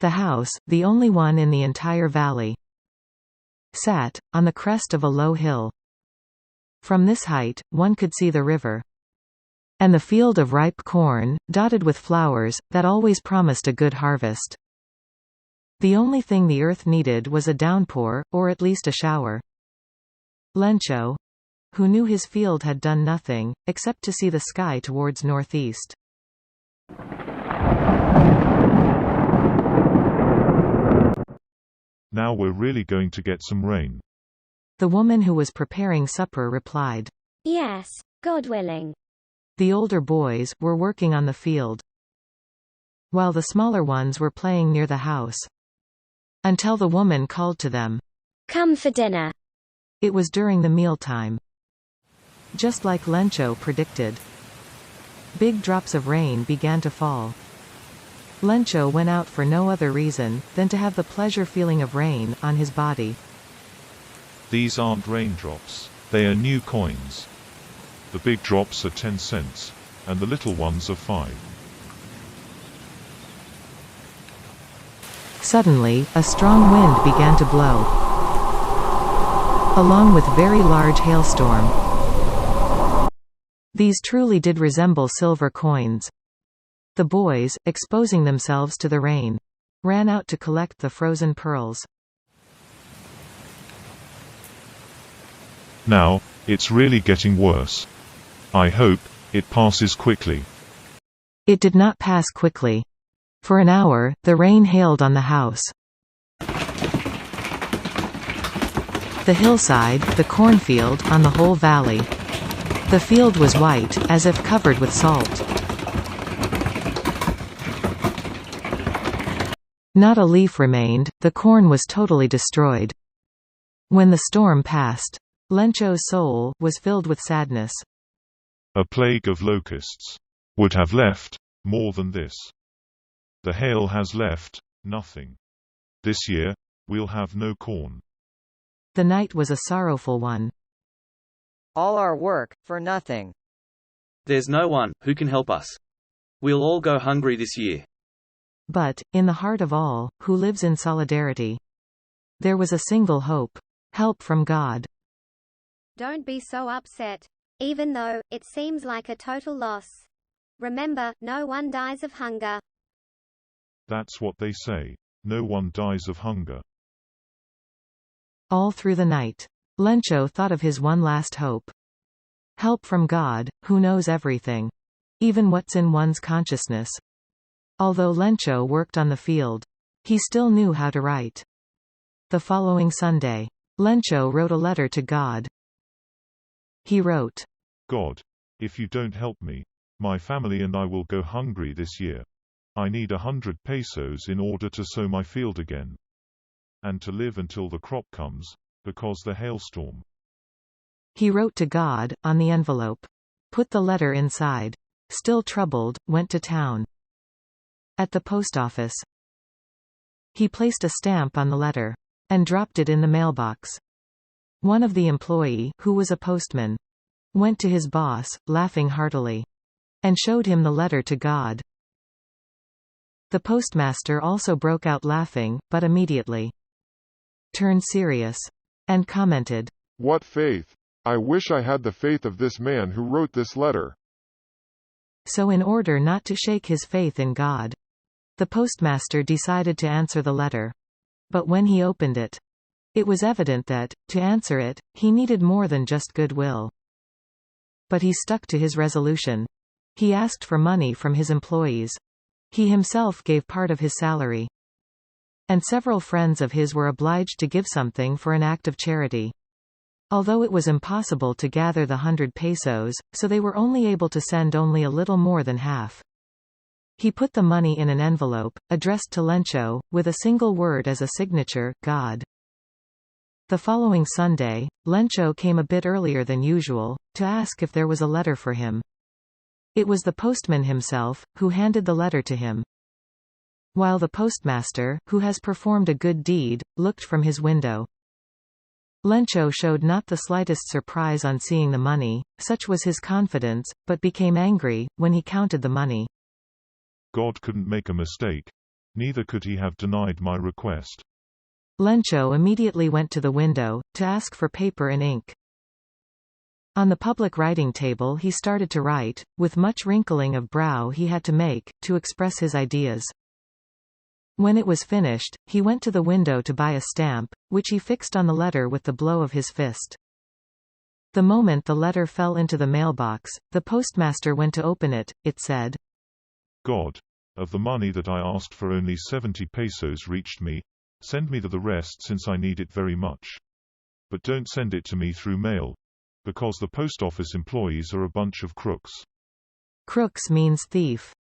The house, the only one in the entire valley, sat on the crest of a low hill. From this height, one could see the river and the field of ripe corn, dotted with flowers, that always promised a good harvest. The only thing the earth needed was a downpour, or at least a shower. Lencho, who knew his field had done nothing, except to see the sky towards northeast. Now we're really going to get some rain. The woman who was preparing supper replied. Yes, God willing. The older boys were working on the field, while the smaller ones were playing near the house. Until the woman called to them, Come for dinner. It was during the mealtime. Just like Lencho predicted, big drops of rain began to fall. Lencho went out for no other reason than to have the pleasure feeling of rain on his body. These aren't raindrops, they are new coins. The big drops are 10 cents, and the little ones are 5. Suddenly, a strong wind began to blow, along with very large hailstorm. These truly did resemble silver coins. The boys, exposing themselves to the rain, ran out to collect the frozen pearls. Now, it's really getting worse. I hope it passes quickly. It did not pass quickly. For an hour, the rain hailed on the house, the hillside, the cornfield, on the whole valley. The field was white, as if covered with salt. Not a leaf remained, the corn was totally destroyed. When the storm passed, Lencho's soul was filled with sadness. A plague of locusts would have left more than this. The hail has left nothing. This year, we'll have no corn. The night was a sorrowful one. All our work, for nothing. There's no one who can help us. We'll all go hungry this year. But, in the heart of all, who lives in solidarity, there was a single hope: help from God. Don't be so upset. Even though it seems like a total loss. Remember, no one dies of hunger. That's what they say. No one dies of hunger. All through the night, Lencho thought of his one last hope. Help from God, who knows everything. Even what's in one's consciousness. Although Lencho worked on the field, he still knew how to write. The following Sunday, Lencho wrote a letter to God. He wrote, God, if you don't help me, my family and I will go hungry this year. I need 100 pesos in order to sow my field again. And to live until the crop comes, because the hailstorm. He wrote to God, on the envelope. Put the letter inside. Still troubled, went to town. At the post office, he placed a stamp on the letter, and dropped it in the mailbox. One of the employee, who was a postman, went to his boss, laughing heartily, and showed him the letter to God. The postmaster also broke out laughing, but immediately turned serious, and commented, What faith! I wish I had the faith of this man who wrote this letter. So in order not to shake his faith in God, the postmaster decided to answer the letter. But when he opened it, it was evident that, to answer it, he needed more than just goodwill. But he stuck to his resolution. He asked for money from his employees. He himself gave part of his salary. And several friends of his were obliged to give something for an act of charity. Although it was impossible to gather the 100 pesos, so they were only able to send only a little more than half. He put the money in an envelope, addressed to Lencho, with a single word as a signature, God. The following Sunday, Lencho came a bit earlier than usual, to ask if there was a letter for him. It was the postman himself, who handed the letter to him. While the postmaster, who has performed a good deed, looked from his window. Lencho showed not the slightest surprise on seeing the money, such was his confidence, but became angry when he counted the money. God couldn't make a mistake. Neither could he have denied my request. Lencho immediately went to the window, to ask for paper and ink. On the public writing table he started to write, with much wrinkling of brow he had to make, to express his ideas. When it was finished, he went to the window to buy a stamp, which he fixed on the letter with the blow of his fist. The moment the letter fell into the mailbox, the postmaster went to open it. It said, God, of the money that I asked for only 70 pesos reached me. Send me the rest since I need it very much. But don't send it to me through mail. Because the post office employees are a bunch of crooks. Crooks means thief.